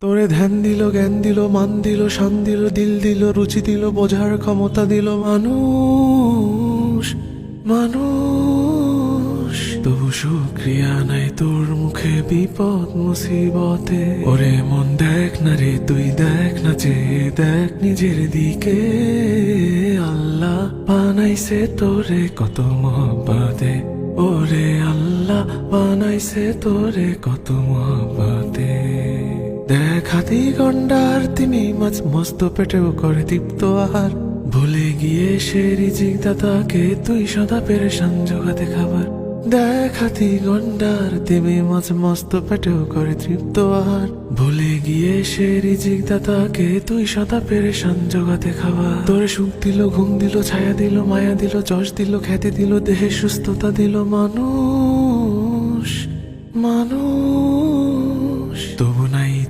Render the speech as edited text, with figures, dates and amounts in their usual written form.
তোরে ধ্যান দিল, জ্ঞান দিল, মান দিল, শান দিল, দিল দিল, রুচি দিল, বোঝার ক্ষমতা দিল মানুষ মানুষ। তবু শুক্রিয়া নাই তোর মুখে বিপদ মুসিবতে। ওরে মন দেখ না রে, তুই দেখ না, চেয়ে দেখ নিজের দিকে। আল্লাহ বানাইছে তোরে কত মহব্বতে। ওরে আল্লাহ বানাইছে তোরে কত মহব্বতে। দেখ হাতি গন্ডার তিমি মাছ মস্ত পেটেও করে তৃপ্ত আহার। ভুলে গিয়ে সে রিজিক দাতাকে তুই সদা পেরেশান জোগাতে খাবার। দেখ হাতি গন্ডার তিমি মাছ মস্ত পেটেও করে তৃপ্ত আহার। ভুলে গিয়ে সে রিজিক দাতাকে তুই সদা পেরেশান জোগাতে খাবার। তোরে সুখ দিল, ঘুম দিল, ছায়া দিল, মায়া দিল, যশ দিল, খ্যাতি দিল, দেহে সুস্থতা দিল মানুষ মানুষ। তবু নাই